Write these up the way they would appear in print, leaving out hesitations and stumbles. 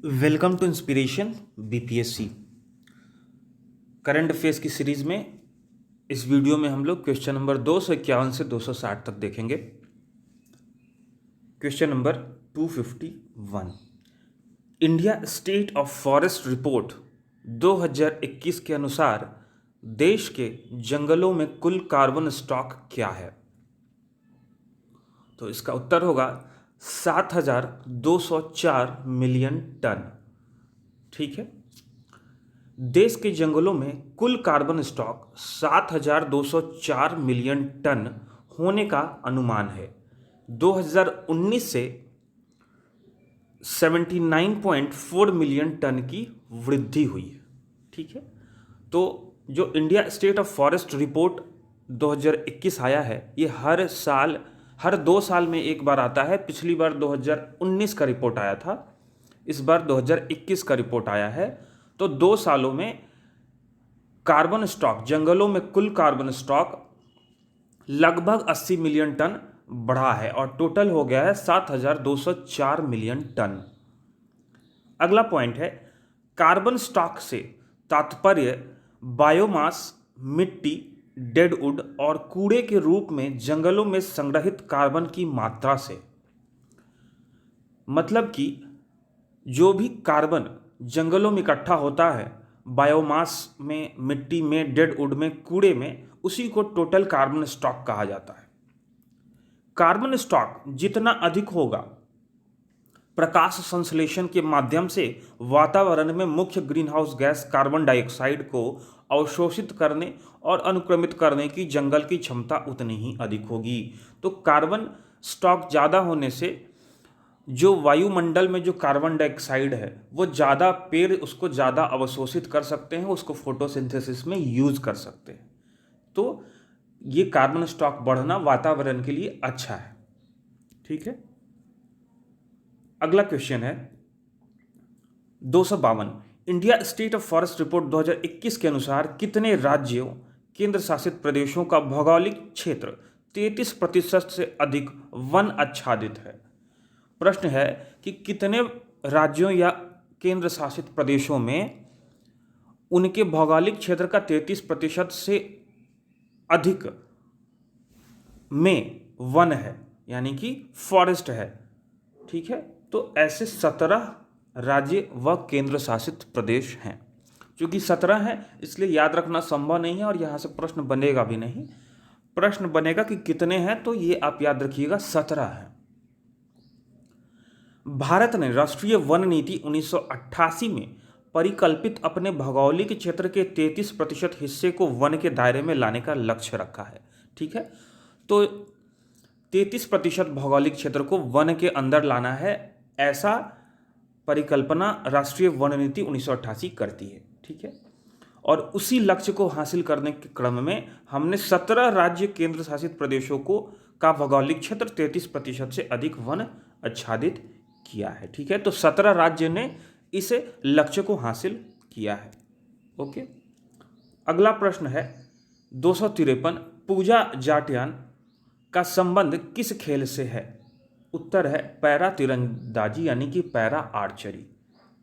Welcome to inspiration BPSC. Current affairs की series में इस वीडियो में हम लोग क्वेश्चन नंबर 251 से 260 तक देखेंगे। Question number 251, India state of forest report 2021 के अनुसार देश के जंगलों में कुल कार्बन स्टॉक क्या है? तो इसका उत्तर होगा 7,204 मिलियन टन। ठीक है, देश के जंगलों में कुल कार्बन स्टॉक 7,204 मिलियन टन होने का अनुमान है। 2019 से 79.4 मिलियन टन की वृद्धि हुई है। ठीक है, तो जो India state of forest report 2021 आया है, ये हर 2 साल में एक बार आता है। पिछली बार 2019 का रिपोर्ट आया था, इस बार 2021 का रिपोर्ट आया है। तो 2 सालों में कार्बन स्टॉक, जंगलों में कुल कार्बन स्टॉक लगभग 80 मिलियन टन बढ़ा है और टोटल हो गया है 7,204 मिलियन टन। अगला पॉइंट है, कार्बन स्टॉक से तात्पर्य बायोमास, मिट्टी, डेडवुड और कूड़े के रूप में जंगलों में संग्रहित कार्बन की मात्रा से। मतलब कि जो भी कार्बन जंगलों में इकट्ठा होता है, बायोमास में, मिट्टी में, डेडवुड में, कूड़े में, उसी को टोटल कार्बन स्टॉक कहा जाता है। कार्बन स्टॉक जितना अधिक होगा, प्रकाश संश्लेषण के माध्यम से वातावरण में मुख्य green house gas carbon dioxide को अवशोषित करने और अनुक्रमित करने की जंगल की क्षमता उतनी ही अधिक होगी। तो कार्बन स्टॉक ज़्यादा होने से जो वायुमंडल में जो कार्बन डाइऑक्साइड है वो ज़्यादा, पेड़ उसको ज़्यादा अवशोषित कर सकते हैं, उसको फोटोसिंथेसिस में यूज कर सकते हैं। तो ये कार्बन स्टॉक बढ़ना वातावरण के लिए अच्छा है। ठीक है, अगला क्वेश्चन है 252, India state of forest report 2021 के अनुसार कितने राज्यों, केंद्र शासित प्रदेशों का भौगोलिक क्षेत्र 33% से अधिक वन आच्छादित है? प्रश्न है कि कितने राज्यों या केंद्र शासित प्रदेशों में उनके भौगोलिक क्षेत्र का 33% से अधिक में वन है, यानी कि फॉरेस्ट है। ठीक है, तो ऐसे 17 राज्य व केंद्र शासित प्रदेश हैं। क्योंकि 17 हैं इसलिए याद रखना संभव नहीं है और यहाँ से प्रश्न बनेगा भी नहीं। प्रश्न बनेगा कि कितने हैं, तो ये आप याद रखिएगा 17 हैं। भारत ने राष्ट्रीय वन नीति 1988 में परिकल्पित अपने भौगोलिक क्षेत्र के 33% हिस्से को वन के दायरे में लाने का लक्ष्य रखा है। ठीक है, तो 33% भौगोलिक क्षेत्र को वन के अंदर लाना है, ऐसा परिकल्पना राष्ट्रीय वन नीति 1988 करती है। ठीक है, और उसी लक्ष्य को हासिल करने के क्रम में हमने 17 राज्य केंद्र शासित प्रदेशों को का भौगोलिक क्षेत्र 33% से अधिक वन आच्छादित किया है। ठीक है, तो 17 राज्य ने इस लक्ष्य को हासिल किया है। ओके, अगला प्रश्न है 253, पूजा जाटयान का संबंध किस खेल से है? उत्तर है पैरा तीरंदाजी, यानी कि पैरा आर्चरी,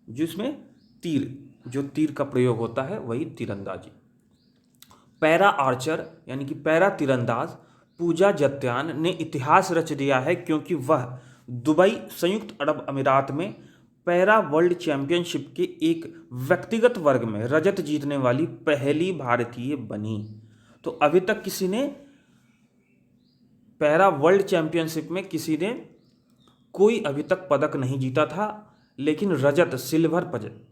जिसमें तीर का प्रयोग होता है, वही तीरंदाजी। पैरा आर्चर यानी कि पैरा तीरंदाज पूजा जत्यान ने इतिहास रच दिया है क्योंकि वह दुबई, संयुक्त अरब अमीरात में पैरा वर्ल्ड चैंपियनशिप के एक व्यक्तिगत वर्ग में रजत जीतने वाली पहली भारतीय बनी। तो अभी तक किसी ने पैरा वर्ल्ड चैंपियनशिप में किसी ने कोई अभी तक पदक नहीं जीता था, लेकिन रजत, सिल्वर पदक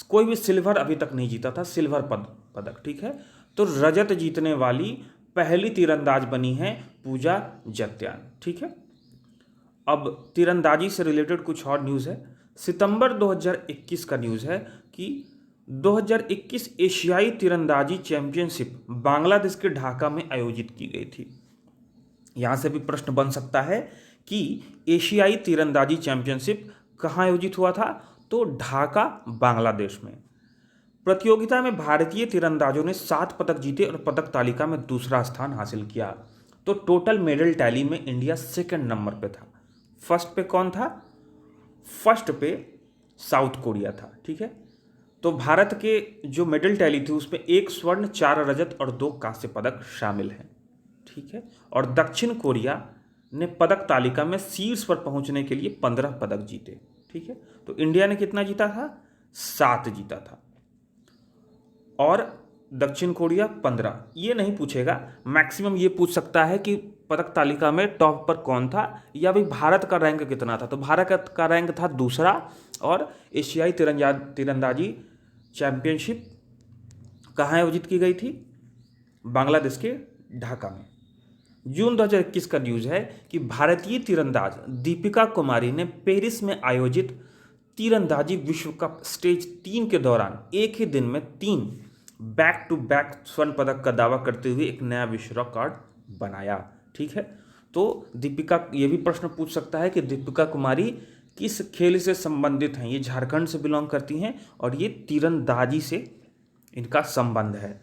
कोई भी सिल्वर अभी तक नहीं जीता था, सिल्वर पदक। ठीक है, तो रजत जीतने वाली पहली तीरंदाज बनी है पूजा जत्यान। ठीक है, अब तीरंदाजी से रिलेटेड कुछ और न्यूज़ है। सितंबर 2021 का न्यूज़ है कि 2021 एशियाई तीरंदाजी चैंपियनशिप बांग्लादेश के ढाका में आयोजित की गई थी। यहाँ से भी प्रश्न बन सकता है कि एशियाई तीरंदाजी चैंपियनशिप कहाँ आयोजित हुआ था? तो ढाका, बांग्लादेश में। प्रतियोगिता में भारतीय तीरंदाजों ने 7 पदक जीते और पदक तालिका में दूसरा स्थान हासिल किया। तो टोटल मेडल टैली में इंडिया सेकंड नंबर पे था। फर्स्ट पे कौन था? फर्स्ट पे साउथ कोरिया था। ठीक है, तो भारत के जो मेडल टैली थी उसमें 1 स्वर्ण 4 रजत और 2 कांस्य पदक शामिल हैं। ठीक है, और दक्षिण कोरिया ने पदक तालिका में शीर्ष पर पहुंचने के लिए 15 पदक जीते। ठीक है, तो इंडिया ने कितना जीता था? 7 जीता था और दक्षिण कोरिया 15। ये नहीं पूछेगा, मैक्सिमम ये पूछ सकता है कि पदक तालिका में टॉप पर कौन था या भाई भारत का रैंक कितना था। तो भारत का रैंक था दूसरा और एशियाई तीरंदाजी चैंपियनशिप कहाँ आयोजित की गई थी? बांग्लादेश के ढाका में। जून 2021 का न्यूज़ है कि भारतीय तीरंदाज दीपिका कुमारी ने पेरिस में आयोजित तीरंदाजी विश्व कप स्टेज 3 के दौरान एक ही दिन में 3 बैक टू बैक स्वर्ण पदक का दावा करते हुए एक नया विश्व रिकॉर्ड बनाया। ठीक है, तो दीपिका, ये भी प्रश्न पूछ सकता है कि दीपिका कुमारी किस खेल से संबंधित हैं? ये झारखंड से बिलोंग करती हैं और ये तीरंदाजी से इनका संबंध है।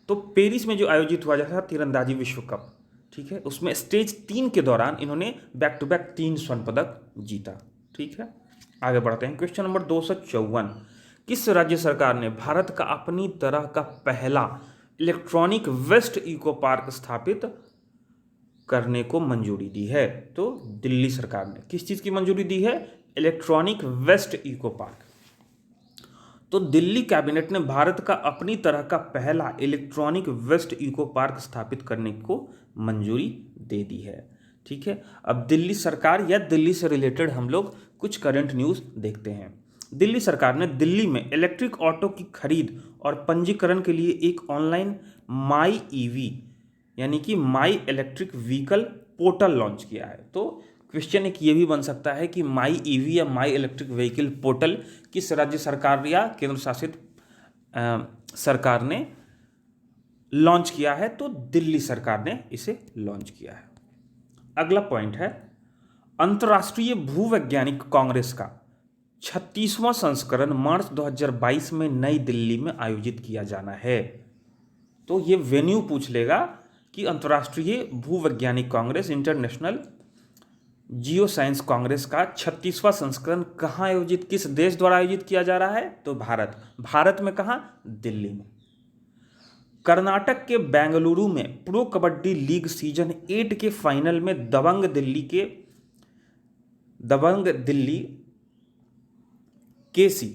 तो पेरिस में जो आयोजित हुआ था तीरंदाजी विश्व कप, ठीक है, उसमें स्टेज 3 के दौरान इन्होंने बैक टू बैक 3 स्वर्ण पदक जीता। ठीक है, आगे बढ़ते हैं। क्वेश्चन नंबर 254, किस राज्य सरकार ने भारत का अपनी तरह का पहला इलेक्ट्रॉनिक वेस्ट इको पार्क स्थापित करने को मंजूरी दी है? तो दिल्ली सरकार ने। किस चीज की मंजूरी दी है? Electronic waste eco park. तो दिल्ली कैबिनेट ने भारत का अपनी तरह का पहला इलेक्ट्रॉनिक वेस्ट इको पार्क स्थापित करने को मंजूरी दे दी है। ठीक है, अब दिल्ली सरकार या दिल्ली से रिलेटेड हम लोग कुछ करंट न्यूज़ देखते हैं। दिल्ली सरकार ने दिल्ली में इलेक्ट्रिक ऑटो की खरीद और पंजीकरण के लिए एक ऑनलाइन माई ईवी यानी कि माई इलेक्ट्रिक व्हीकल पोर्टल लॉन्च किया है। तो क्वेश्चन एक ये भी बन सकता है कि माई ईवी या माई इलेक्ट्रिक व्हीकल पोर्टल किस राज्य सरकार या केंद्र शासित सरकार ने लॉन्च किया है? तो दिल्ली सरकार ने इसे लॉन्च किया है। अगला पॉइंट है, अंतर्राष्ट्रीय भूवैज्ञानिक कांग्रेस का 36वां संस्करण मार्च 2022 में नई दिल्ली में आयोजित किया जाना है। तो ये वेन्यू पूछ लेगा कि अंतर्राष्ट्रीय भूवैज्ञानिक Congress international geo science Congress का 36वां संस्करण कहाँ आयोजित, किस देश द्वारा आयोजित किया जा रहा है? तो भारत। भारत में कहाँ? दिल्ली में। कर्नाटक के बेंगलुरु में प्रो कबड्डी लीग सीजन 8 के फाइनल में दबंग दिल्ली केसी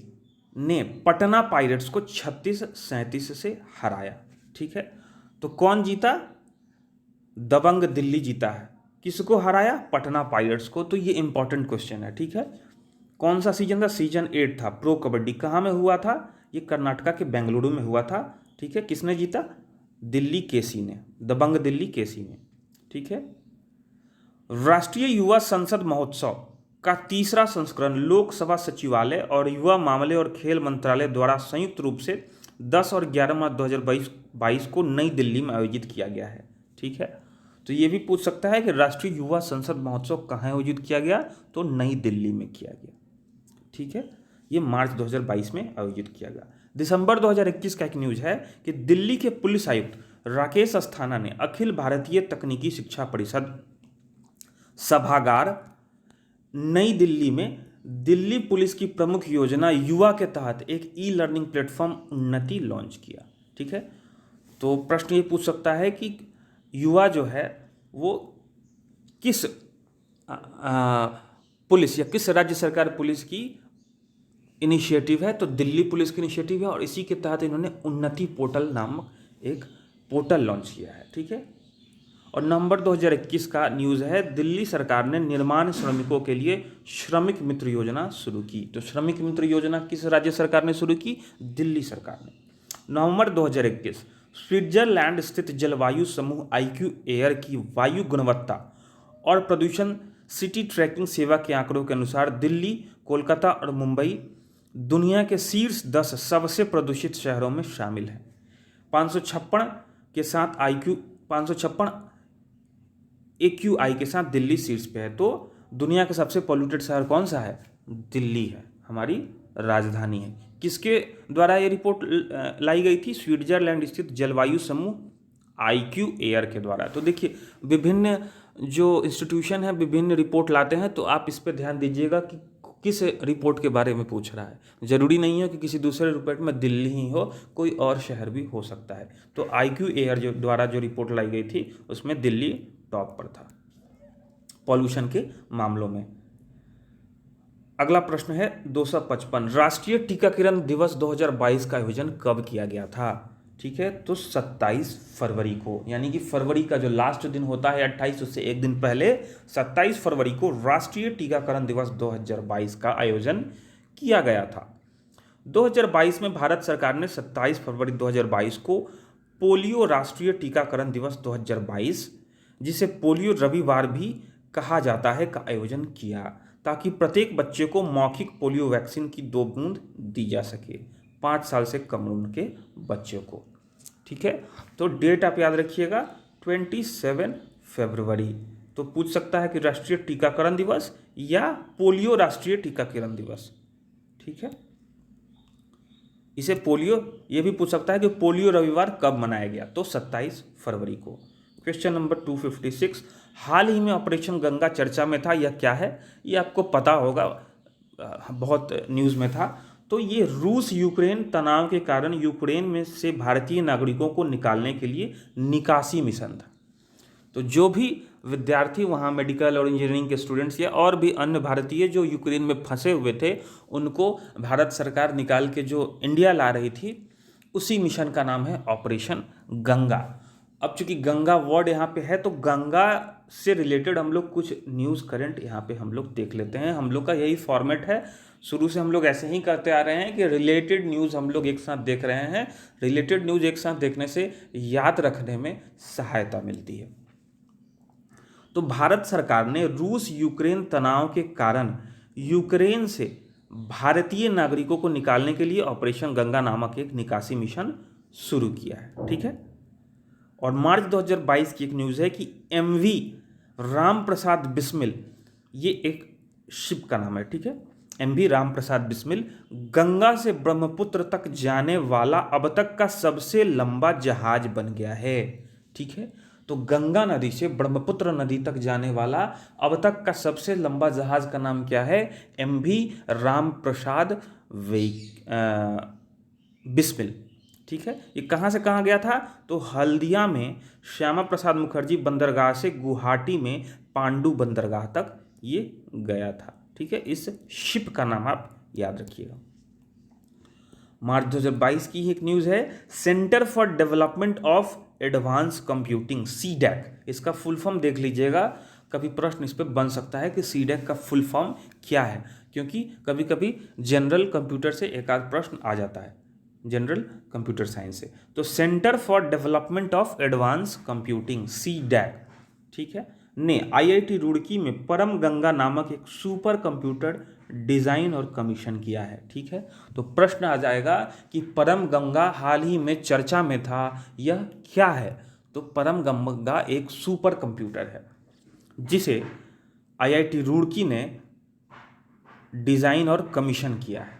ने पटना पायरेट्स को 36-37 से हराया। ठीक है, तो कौन जीता? दबंग दिल्ली जीता है। किसको हराया? पटना पायरेट्स को। तो ये इंपॉर्टेंट क्वेश्चन है। ठीक है, कौन सा सीजन था? सीजन 8 था। प्रो कबड्डी कहाँ में हुआ था? ये कर्नाटका के बेंगलुरु में हुआ था। ठीक है, किसने जीता? दिल्ली केसी ने, दबंग दिल्ली केसी ने। ठीक है, राष्ट्रीय युवा संसद महोत्सव का तीसरा संस्करण लोकसभा सचिवालय और युवा मामले और खेल मंत्रालय द्वारा संयुक्त रूप से 10 और 11 मार्च 2022 को नई दिल्ली में आयोजित किया गया है। ठीक है, तो ये भी पूछ सकता है कि राष्ट्रीय युवा संसद महोत्सव कहाँ आयोजित किया गया? तो नई दिल्ली में किया गया। ठीक है, ये मार्च 2022 में आयोजित किया गया। दिसंबर 2021 का एक न्यूज है कि दिल्ली के पुलिस आयुक्त राकेश अस्थाना ने अखिल भारतीय तकनीकी शिक्षा परिषद सभागार नई दिल्ली में दिल्ली पुलिस की प्रमुख योजना युवा के तहत एक ई लर्निंग प्लेटफॉर्म उन्नति लॉन्च किया। ठीक है, तो प्रश्न ये पूछ सकता है कि युवा जो है वो किस पुलिस या किस राज्य सरकार पुलिस की इनिशिएटिव है? तो दिल्ली पुलिस की इनिशिएटिव है और इसी के तहत इन्होंने उन्नति पोर्टल नामक एक पोर्टल लॉन्च किया है। ठीक है, और नवंबर 2021 का न्यूज़ है, दिल्ली सरकार ने निर्माण श्रमिकों के लिए श्रमिक मित्र योजना शुरू की। तो श्रमिक मित्र योजना किस राज्य सरकार ने शुरू की? दिल्ली सरकार ने। नवंबर 2021 स्विट्जरलैंड स्थित जलवायु समूह IQ एयर की वायु गुणवत्ता और प्रदूषण सिटी ट्रैकिंग सेवा के आंकड़ों के अनुसार दिल्ली, कोलकाता और मुंबई दुनिया के शीर्ष 10 सबसे प्रदूषित शहरों में शामिल हैं। 556 के साथ $556 AQI के साथ दिल्ली शीर्ष पे है। तो दुनिया का सबसे पोल्यूटेड शहर कौन सा है? दिल्ली है, हमारी राजधानी है। किसके द्वारा ये रिपोर्ट लाई गई थी? स्विट्जरलैंड स्थित जलवायु समूह IQ एयर के द्वारा। तो देखिए, विभिन्न जो इंस्टीट्यूशन है विभिन्न रिपोर्ट लाते हैं, तो आप इस पर ध्यान दीजिएगा कि किस रिपोर्ट के बारे में पूछ रहा है। ज़रूरी नहीं है कि किसी दूसरे रिपोर्ट में दिल्ली ही हो, कोई और शहर भी हो सकता है। तो IQAir जो द्वारा जो रिपोर्ट लाई गई थी उसमें दिल्ली टॉप पर था पॉल्यूशन के मामलों में। अगला प्रश्न है 255, राष्ट्रीय टीकाकरण दिवस 2022 का आयोजन कब किया गया था? ठीक है, तो 27 फरवरी को, यानी कि फरवरी का जो लास्ट दिन होता है 28, उससे एक दिन पहले 27 फरवरी को राष्ट्रीय टीकाकरण दिवस 2022 का आयोजन किया गया था। 2022 में भारत सरकार ने 27 फरवरी 2022 को पोलियो राष्ट्रीय टीकाकरण दिवस 2022, जिसे पोलियो रविवार भी कहा जाता है, का आयोजन किया, ताकि प्रत्येक बच्चे को मौखिक पोलियो वैक्सीन की 2 बूंद दी जा सके 5 साल से कम उम्र के बच्चों को। ठीक है, तो डेट आप याद रखिएगा 27 फरवरी। तो पूछ सकता है कि राष्ट्रीय टीकाकरण दिवस या पोलियो राष्ट्रीय टीकाकरण दिवस। ठीक है, इसे पोलियो, ये भी पूछ सकता है कि पोलियो रविवार कब मनाया गया, तो 27 फरवरी को। क्वेश्चन नंबर 256, हाल ही में ऑपरेशन गंगा चर्चा में था, यह क्या है? ये आपको पता होगा, बहुत न्यूज़ में था। तो ये रूस यूक्रेन तनाव के कारण यूक्रेन में से भारतीय नागरिकों को निकालने के लिए निकासी मिशन था। तो जो भी विद्यार्थी वहाँ मेडिकल और इंजीनियरिंग के स्टूडेंट्स या और भी अन्य भारतीय जो यूक्रेन में फंसे हुए थे, उनको भारत सरकार निकाल के जो इंडिया ला रही थी, उसी मिशन का नाम है ऑपरेशन गंगा। अब चूंकि गंगा वर्ड यहाँ पे है, तो गंगा से रिलेटेड हम लोग कुछ न्यूज़ करंट यहाँ पे हम लोग देख लेते हैं। हम लोग का यही फॉर्मेट है, शुरू से हम लोग ऐसे ही करते आ रहे हैं कि रिलेटेड न्यूज़ हम लोग एक साथ देख रहे हैं। रिलेटेड न्यूज़ एक साथ देखने से याद रखने में सहायता मिलती है। तो भारत सरकार ने रूस यूक्रेन तनाव के कारण यूक्रेन से भारतीय नागरिकों को निकालने के लिए ऑपरेशन गंगा नामक एक निकासी मिशन शुरू किया है। ठीक है, और मार्च 2022 की एक न्यूज़ है कि MV राम प्रसाद बिस्मिल, ये एक शिप का नाम है। ठीक है, MV राम प्रसाद बिस्मिल गंगा से ब्रह्मपुत्र तक जाने वाला अब तक का सबसे लंबा जहाज बन गया है। ठीक है, तो गंगा नदी से ब्रह्मपुत्र नदी तक जाने वाला अब तक का सबसे लंबा जहाज का नाम क्या है? MV राम प्रसाद बिस्मिल। ठीक है, ये कहाँ से कहाँ गया था? तो हल्दिया में श्यामा प्रसाद मुखर्जी बंदरगाह से गुवाहाटी में पांडु बंदरगाह तक ये गया था। ठीक है, इस शिप का नाम आप याद रखिएगा। मार्च 2022 की ही एक न्यूज़ है, centre for development of advance computing, CDAC, इसका फुल फॉर्म देख लीजिएगा, कभी प्रश्न इस पर बन सकता है कि CDAC का फुल फॉर्म क्या है, क्योंकि कभी कभी जनरल कंप्यूटर से एक आध प्रश्न आ जाता है, जनरल कंप्यूटर साइंस से। तो centre for development of advance computing, CDAC, ठीक है, ने IIT रुड़की में परम गंगा नामक एक सुपर कंप्यूटर डिज़ाइन और कमीशन किया है। ठीक है, तो प्रश्न आ जाएगा कि परम गंगा हाल ही में चर्चा में था, यह क्या है? तो परम गंगा एक सुपर कंप्यूटर है जिसे IIT रुड़की ने डिज़ाइन और कमीशन किया है।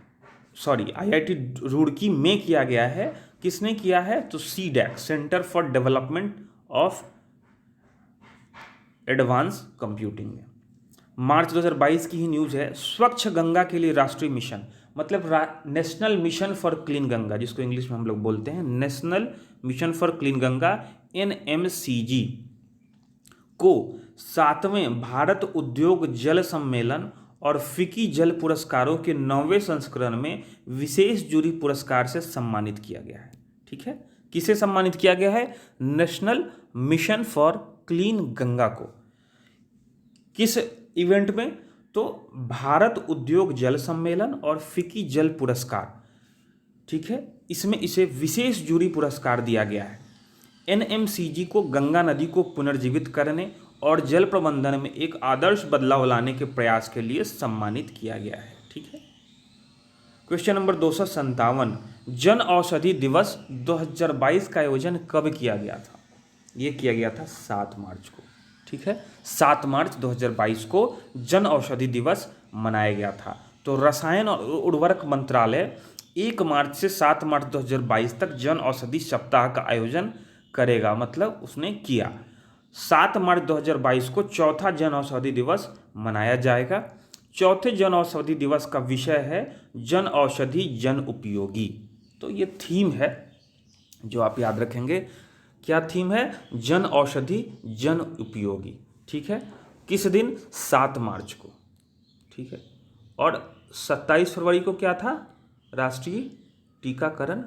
सॉरी, IIT रुड़की में किया गया है। किसने किया है? तो CDAC, centre for development of advance computing में। मार्च 2022 की ही न्यूज़ है, स्वच्छ गंगा के लिए राष्ट्रीय मिशन, मतलब national mission for clean Ganga, जिसको इंग्लिश में हम लोग बोलते हैं national mission for clean Ganga, NMCG, को 7वें भारत उद्योग जल सम्मेलन और फिक्की जल पुरस्कारों के 9वें संस्करण में विशेष जूरी पुरस्कार से सम्मानित किया गया है। ठीक है, किसे सम्मानित किया गया है? National mission for clean Ganga को। किस इवेंट में? तो भारत उद्योग जल सम्मेलन और फिक्की जल पुरस्कार, ठीक है, इसमें इसे विशेष जूरी पुरस्कार दिया गया है। NMCG को गंगा नदी को पुनर्जीवित करने और जल प्रबंधन में एक आदर्श बदलाव लाने के प्रयास के लिए सम्मानित किया गया है। ठीक है, क्वेश्चन नंबर 257, जन औषधि दिवस 2022 का आयोजन कब किया गया था? ये किया गया था 7 मार्च को। ठीक है, 7 मार्च 2022 को जन औषधि दिवस मनाया गया था। तो रसायन और उर्वरक मंत्रालय 1 मार्च से 7 मार्च 2022 तक जन औषधि सप्ताह का आयोजन करेगा, मतलब उसने किया। 7 मार्च 2022 को चौथा जन औषधि दिवस मनाया जाएगा। चौथे जन औषधि दिवस का विषय है जन औषधि जन उपयोगी। तो ये थीम है जो आप याद रखेंगे। क्या थीम है? जन औषधि जन उपयोगी। ठीक है, किस दिन? 7 मार्च को। ठीक है, और 27 फरवरी को क्या था? राष्ट्रीय टीकाकरण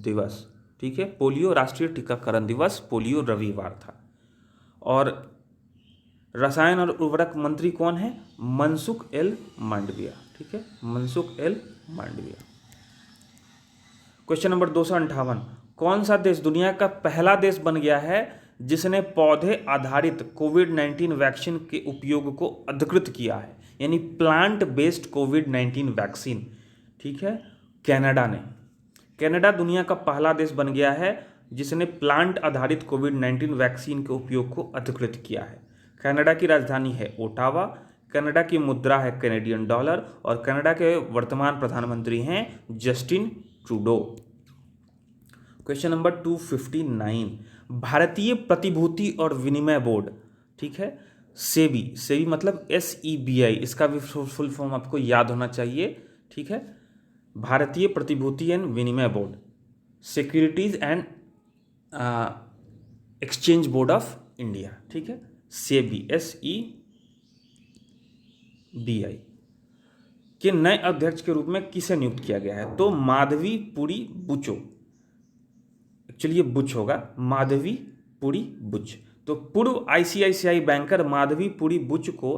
दिवस। ठीक है, पोलियो राष्ट्रीय टीकाकरण दिवस, पोलियो रविवार था। और रसायन और उर्वरक मंत्री कौन है? मनसुख एल मांडविया। ठीक है, Mansukh L Mandaviya. Question number 258, कौन सा देश दुनिया का पहला देश बन गया है जिसने पौधे आधारित कोविड-19 वैक्सीन के उपयोग को अधिकृत किया है? यानी प्लांट बेस्ड कोविड-19 वैक्सीन। ठीक है, कनाडा ने। कनाडा दुनिया का पहला देश बन गया है जिसने प्लांट आधारित कोविड-19 वैक्सीन के उपयोग को अधिकृत किया है। कनाडा की राजधानी है ओटावा, कनाडा की मुद्रा है कैनेडियन डॉलर, और कनाडा के वर्तमान प्रधानमंत्री हैं जस्टिन ट्रूडो। क्वेश्चन नंबर 259, भारतीय प्रतिभूति और विनिमय बोर्ड। ठीक है, सेबी। सेबी मतलब SEBI, इसका भी फुल फॉर्म आपको याद होना चाहिए। ठीक है, भारतीय प्रतिभूति एंड विनिमय board, securities and exchange board of India. ठीक है, सेबी SEBI के नए अध्यक्ष के रूप में किसे नियुक्त किया गया है? तो माधवी पुरी बुचो। एक्चुअली ये बुच होगा, माधवी पुरी बुच। तो पूर्व ICICI बैंकर माधवी पुरी बुच को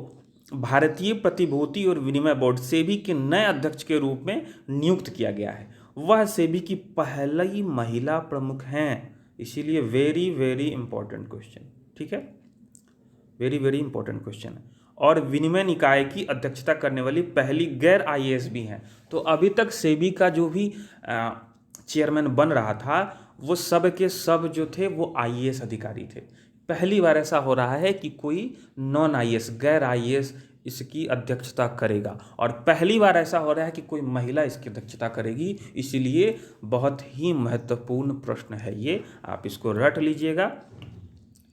भारतीय प्रतिभूति और विनिमय बोर्ड सेबी के नए अध्यक्ष के रूप में नियुक्त किया गया है। वह सेबी की पहली महिला प्रमुख हैं, इसीलिए वेरी वेरी इंपॉर्टेंट क्वेश्चन। ठीक है, वेरी वेरी इंपॉर्टेंट क्वेश्चन है। और विनिमय निकाय की अध्यक्षता करने वाली पहली गैर IAS भी हैं। तो अभी तक सेबी का जो भी चेयरमैन बन रहा था वो सब के सब जो थे वो IAS अधिकारी थे। पहली बार ऐसा हो रहा है कि कोई नॉन IAS, गैर IAS इसकी अध्यक्षता करेगा, और पहली बार ऐसा हो रहा है कि कोई महिला इसकी अध्यक्षता करेगी। इसीलिए बहुत ही महत्वपूर्ण प्रश्न है ये, आप इसको रट लीजिएगा।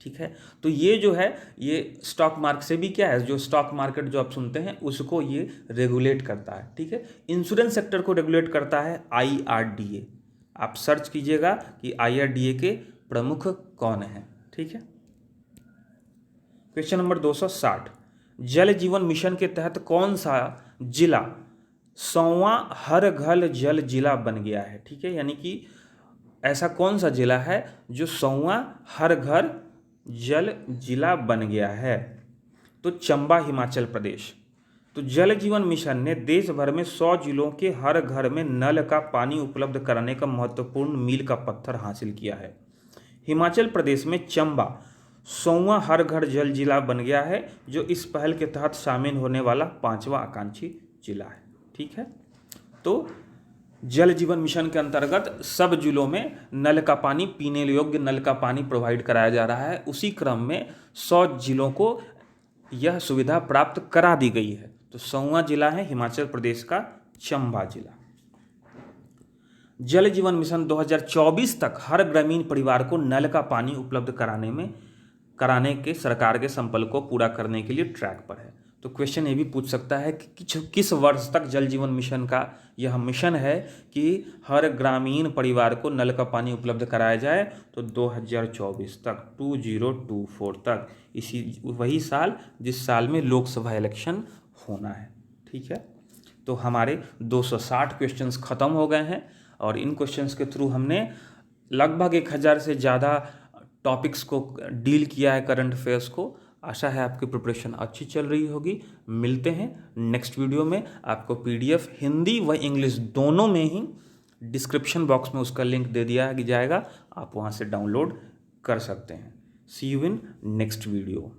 ठीक है, तो ये जो है ये स्टॉक मार्केट से भी क्या है, जो स्टॉक मार्केट जो आप सुनते हैं उसको ये रेगुलेट करता है। ठीक है, इंश्योरेंस सेक्टर को रेगुलेट करता है IRDA। आप सर्च कीजिएगा कि IRDA के प्रमुख कौन हैं। ठीक है, क्वेश्चन नंबर 260, जल जीवन मिशन के तहत कौन सा जिला 100वां हर घर जल जिला बन गया है? ठीक है, यानी कि ऐसा कौन सा जिला है जो 100वां हर घर जल जिला बन गया है? तो चंबा, हिमाचल प्रदेश। तो जल जीवन मिशन ने देश भर में 100 जिलों के हर घर में नल का पानी उपलब्ध कराने का महत्वपूर्ण मील का पत्थर हासिल किया है। हिमाचल प्रदेश में चंबा 100वां हर घर जल जिला बन गया है, जो इस पहल के तहत शामिल होने वाला 5वां आकांक्षी जिला है। ठीक है, तो जल जीवन मिशन के अंतर्गत सब जिलों में नल का पानी, पीने योग्य नल का पानी प्रोवाइड कराया जा रहा है। उसी क्रम में 100 जिलों को यह सुविधा प्राप्त करा दी गई है। तो 100वां जिला है हिमाचल प्रदेश का चंबा जिला। जल जीवन मिशन 2024 तक हर ग्रामीण परिवार को नल का पानी उपलब्ध कराने के सरकार के संकल्प को पूरा करने के लिए ट्रैक पर है। तो क्वेश्चन ये भी पूछ सकता है कि किस वर्ष तक जल जीवन मिशन का यह मिशन है कि हर ग्रामीण परिवार को नल का पानी उपलब्ध कराया जाए? तो 2024 तक, 2024 तक, इसी वही साल जिस साल में लोकसभा इलेक्शन होना है। ठीक है, तो हमारे 260 क्वेश्चंस खत्म हो गए हैं, और इन क्वेश्चंस के थ्रू हमने लगभग 1000 से ज़्यादा टॉपिक्स को डील किया है, करंट अफेयर्स को। आशा है आपकी प्रिपरेशन अच्छी चल रही होगी। मिलते हैं नेक्स्ट वीडियो में। आपको PDF हिंदी व इंग्लिश दोनों में ही डिस्क्रिप्शन बॉक्स में उसका लिंक दे दिया जाएगा, आप वहाँ से डाउनलोड कर सकते हैं। सी यू इन नेक्स्ट वीडियो।